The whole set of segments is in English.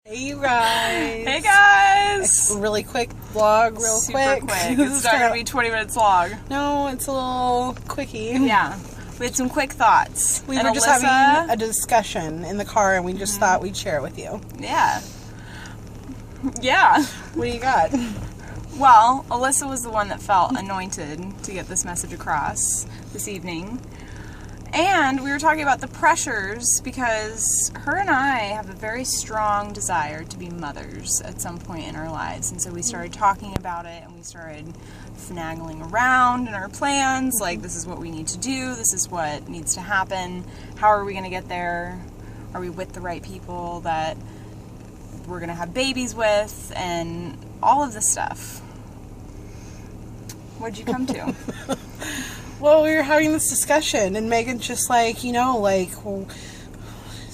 Hey you guys! Hey guys! A really quick vlog, Super quick. It's not gonna be 20 minutes long. No, it's a little quickie. Yeah. We had some quick thoughts. We were just having a discussion in the car and we just thought we'd share it with you. Yeah. Yeah. What do you got? Well, Alyssa was the one that felt anointed to get this message across this evening. And we were talking about the pressures because her and I have a very strong desire to be mothers at some point in our lives. And so we started talking about it and we started finagling around in our plans. Like, this is what we need to do. This is what needs to happen. How are we going to get there? Are we with the right people that we're going to have babies with? And all of this stuff. What'd you come to? Well, we were having this discussion, and Megan's just like, you know, like, well,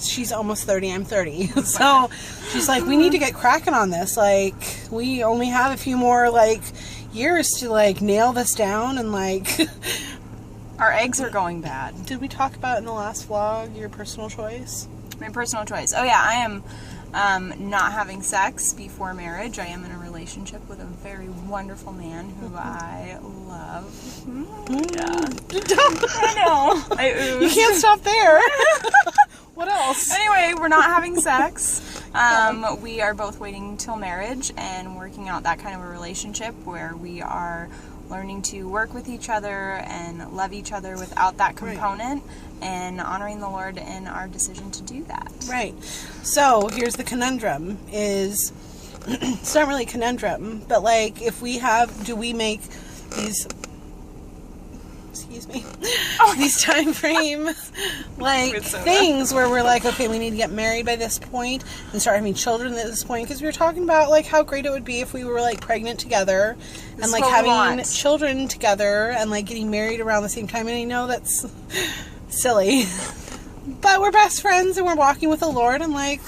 she's almost 30, I'm 30. So she's like, we need to get cracking on this. Like, we only have a few more, like, years to, like, nail this down, and, like... Our eggs are going bad. Did we talk about in the last vlog your personal choice? My personal choice. Oh, yeah, I am not having sex before marriage. I am in a relationship with a very wonderful man who I love. Yeah. I know. I ooze. You can't stop there. What else? Anyway, we're not having sex. We are both waiting till marriage and working out that kind of a relationship where we are learning to work with each other and love each other without that component, and honoring the Lord in our decision to do that. Right. So here's the conundrum is, it's not really a conundrum, but like if we have, do we make these, these time frame like things where we're like, okay, we need to get married by this point and start having children at this point, because we were talking about like how great it would be if we were like pregnant together and like having children together and like getting married around the same time. And I know that's silly, but we're best friends and we're walking with the Lord, and like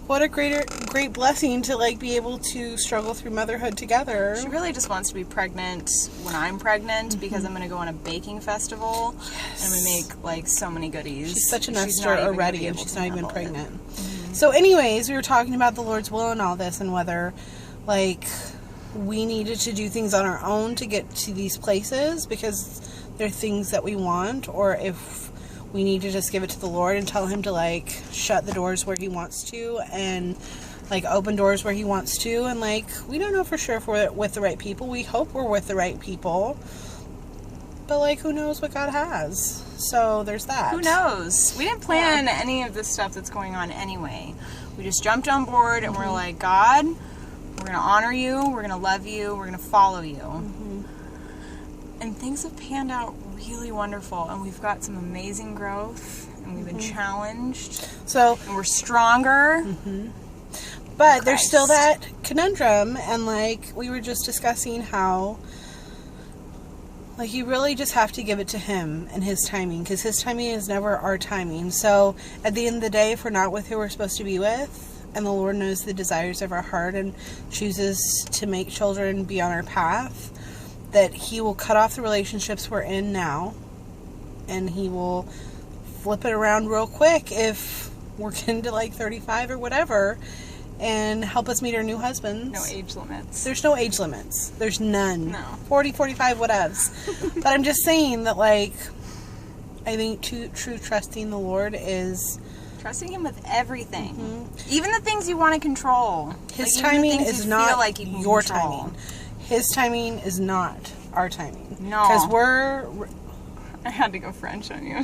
what a great blessing to like be able to struggle through motherhood together. She really just wants to be pregnant when I'm pregnant because I'm going to go on a baking festival and we make like so many goodies. She's such a nester already and she's not even pregnant. So anyways, we were talking about the Lord's will and all this, and whether like we needed to do things on our own to get to these places because they're things that we want, or if we need to just give it to the Lord and tell him to like shut the doors where he wants to and like open doors where he wants to. And like we don't know for sure if we're with the right people. We hope we're with the right people, but like who knows what God has. So there's that. Who knows? We didn't plan any of this stuff that's going on anyway. We just jumped on board and we're like, God, we're going to honor you, we're going to love you, we're going to follow you. And things have panned out really wonderful, and we've got some amazing growth, and we've been challenged. So, and we're stronger. But there's still that conundrum, and like we were just discussing how like you really just have to give it to him and his timing, because his timing is never our timing. So at the end of the day, if we're not with who we're supposed to be with, and the Lord knows the desires of our heart and chooses to make children be on our path, that he will cut off the relationships we're in now, and he will flip it around real quick if we're getting to like 35 or whatever, and help us meet our new husbands. No age limits. There's no age limits. There's none. No. 40, 45, whatevs. But I'm just saying that like, I think true trusting the Lord is trusting him with everything. Even the things you want to control. His timing is not your timing. His timing is not our timing. No. Because we're... I had to go French on you.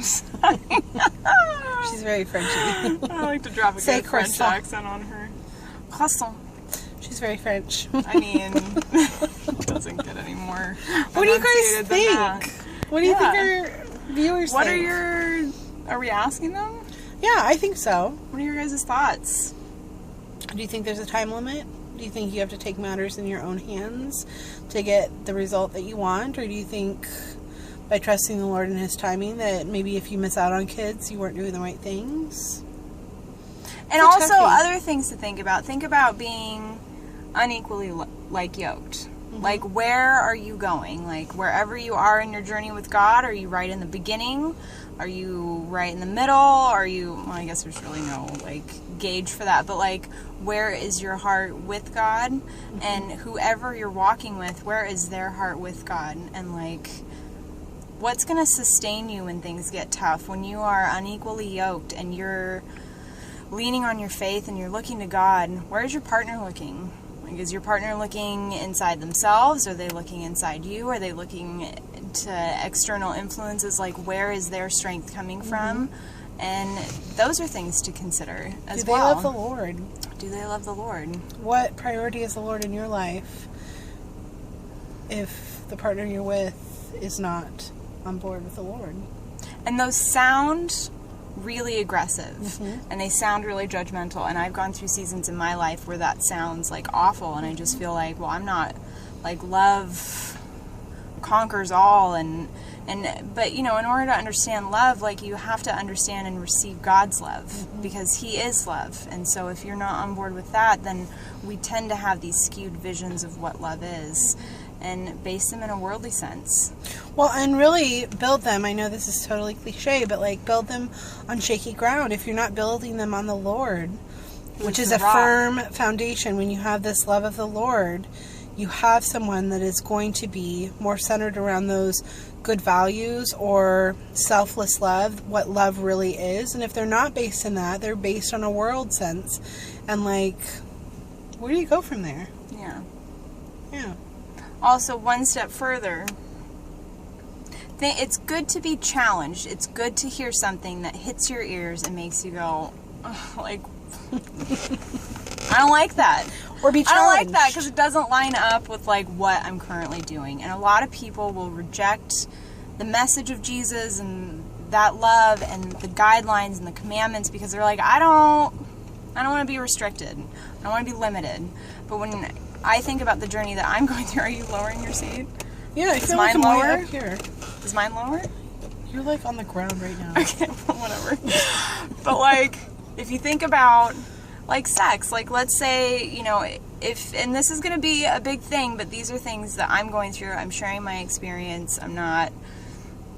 She's very Frenchy. I like to drop a good French accent on her. Croissant. She's very French. I mean, it doesn't get any more. What do you guys think? What do you think our viewers think? Are we asking them? Yeah, I think so. What are your guys' thoughts? Do you think there's a time limit? Do you think you have to take matters in your own hands to get the result that you want? Or do you think by trusting the Lord and his timing that maybe if you miss out on kids, you weren't doing the right things? And also other things to think about. Think about being unequally like yoked. Like, where are you going? Like, wherever you are in your journey with God, are you right in the beginning? Are you right in the middle? Are you, well, I guess there's really no, like, gauge for that, but like, where is your heart with God? Mm-hmm. And whoever you're walking with, where is their heart with God? And like, what's going to sustain you when things get tough, when you are unequally yoked and you're leaning on your faith and you're looking to God? Where's your partner looking? Like, is your partner looking inside themselves? Are they looking inside you? Are they looking to external influences? Like, where is their strength coming from? And those are things to consider as well. Do they love the Lord? Do they love the Lord? What priority is the Lord in your life if the partner you're with is not on board with the Lord? And those sound really aggressive, and they sound really judgmental, and I've gone through seasons in my life where that sounds like awful, and I just feel like, well, I'm not, like, love conquers all, but you know, in order to understand love, like, you have to understand and receive God's love, because He is love. And so if you're not on board with that, then we tend to have these skewed visions of what love is and base them in a worldly sense. Well, and really build them, I know this is totally cliche, but like, build them on shaky ground. If you're not building them on the Lord, which is a firm foundation, when you have this love of the Lord, you have someone that is going to be more centered around those good values or selfless love, what love really is. And if they're not based in that, they're based on a world sense. And like, where do you go from there? Yeah. Yeah. Also, one step further, it's good to be challenged. It's good to hear something that hits your ears and makes you go, like, I don't like that. Or be challenged. I don't like that because it doesn't line up with like what I'm currently doing. And a lot of people will reject the message of Jesus and that love and the guidelines and the commandments because they're like, I don't want to be restricted. I don't want to be limited. But when I think about the journey that I'm going through, are you lowering your seat? Yeah, I feel mine like I'm lower? way up here. Is mine lower? You're like on the ground right now. Okay, well, whatever. But like, if you think about like sex, like let's say, you know, and this is going to be a big thing, but these are things that I'm going through. I'm sharing my experience. I'm not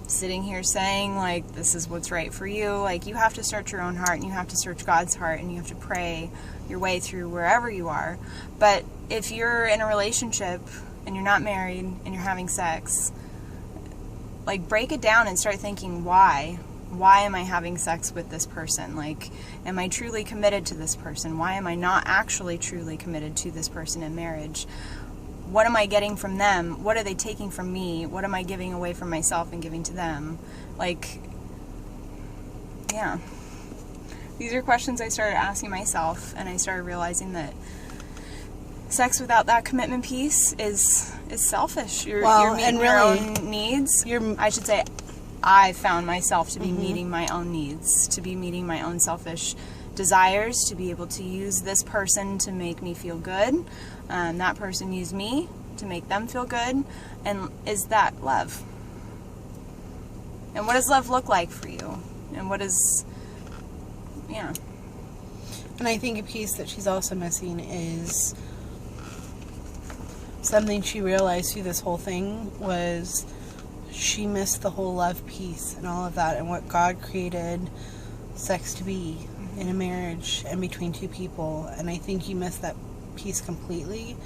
sitting here saying like this is what's right for you. Like, you have to search your own heart, and you have to search God's heart, and you have to pray your way through wherever you are. But if you're in a relationship and you're not married and you're having sex, like, break it down and start thinking, why am I having sex with this person? Like, am I truly committed to this person? Why am I not actually truly committed to this person in marriage? What am I getting from them? What are they taking from me? What am I giving away from myself and giving to them? Like, yeah. These are questions I started asking myself, and I started realizing that sex without that commitment piece is selfish. You're meeting your own needs. I should say, I found myself to be meeting my own needs, to be meeting my own selfish desires, to be able to use this person to make me feel good. That person used me to make them feel good. And is that love? And what does love look like for you? And what is, yeah. And I think a piece that she's also missing is something she realized through this whole thing was she missed the whole love piece and all of that and what God created sex to be in a marriage and between two people. And I think you miss that piece completely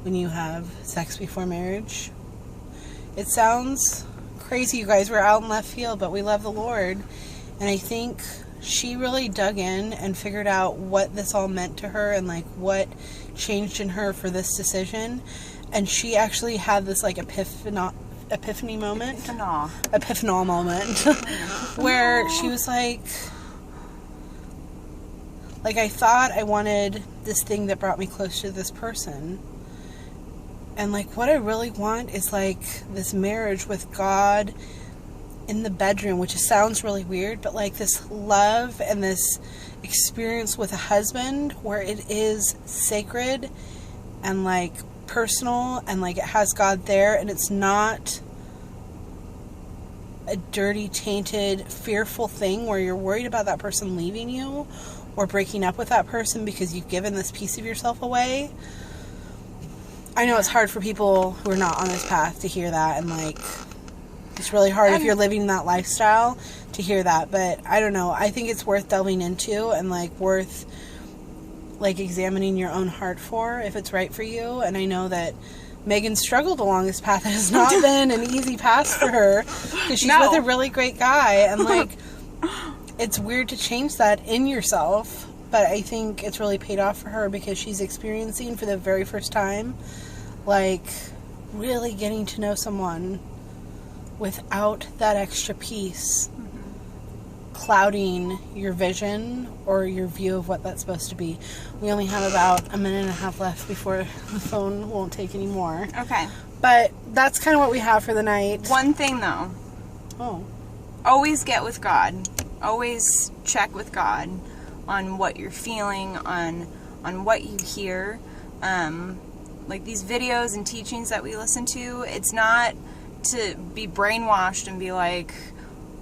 when you have sex before marriage. It sounds crazy, you guys. We're out in left field, but we love the Lord. And I think she really dug in and figured out what this all meant to her and like what changed in her for this decision. And she actually had this like epiphany moment. Epiphanol moment. Where she was like, I thought I wanted this thing that brought me close to this person. And like, what I really want is like this marriage with God in the bedroom, which sounds really weird, but like this love and this experience with a husband where it is sacred and like personal and like it has God there, and it's not a dirty, tainted, fearful thing where you're worried about that person leaving you or breaking up with that person because you've given this piece of yourself away. I know it's hard for people who are not on this path to hear that, and like it's really hard if you're living that lifestyle to hear that, but I don't know. I think it's worth delving into and like worth like, examining your own heart for, if it's right for you. And I know that Meagan struggled along this path. It has not been an easy path for her, because she's with a really great guy, and, like, it's weird to change that in yourself, but I think it's really paid off for her, because she's experiencing for the very first time, like, really getting to know someone without that extra piece clouding your vision or your view of what that's supposed to be. We only have about a minute and a half left before the phone won't take any more. Okay. But that's kind of what we have for the night. One thing, though. Oh. Always get with God. Always check with God on what you're feeling, on what you hear. Like these videos and teachings that we listen to, it's not to be brainwashed and be like,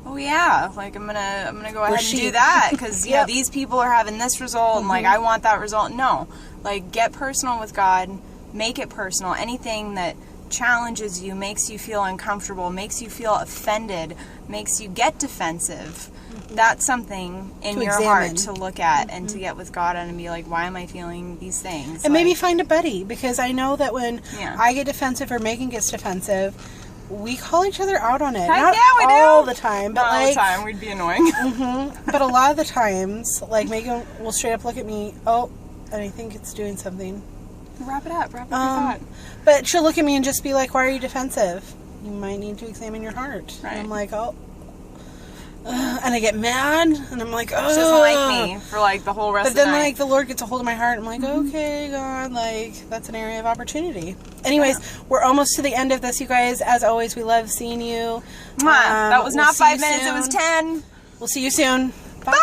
oh yeah, like I'm gonna go ahead and do that because you know these people are having this result and like I want that result. No, like get personal with God, make it personal. Anything that challenges you, makes you feel uncomfortable, makes you feel offended, makes you get defensive. That's something in your heart to look at and to get with God on and be like, why am I feeling these things? And like, maybe find a buddy, because I know that when I get defensive or Meagan gets defensive, we call each other out on it. Not we all do. The time, but not like all the time. We'd be annoying. But a lot of the times, like Meagan will straight up look at me, and I think it's doing something. Wrap it up. Wrap up your thought. But she'll look at me and just be like, why are you defensive? You might need to examine your heart. Right. And I'm like, and I get mad, and I'm like, oh. She doesn't like me for like the whole rest of the night. But then like the Lord gets a hold of my heart, and I'm like, okay, God, like that's an area of opportunity. Anyways, we're almost to the end of this, you guys. As always, we love seeing you. That was not 5 minutes, it was 10. We'll see you soon.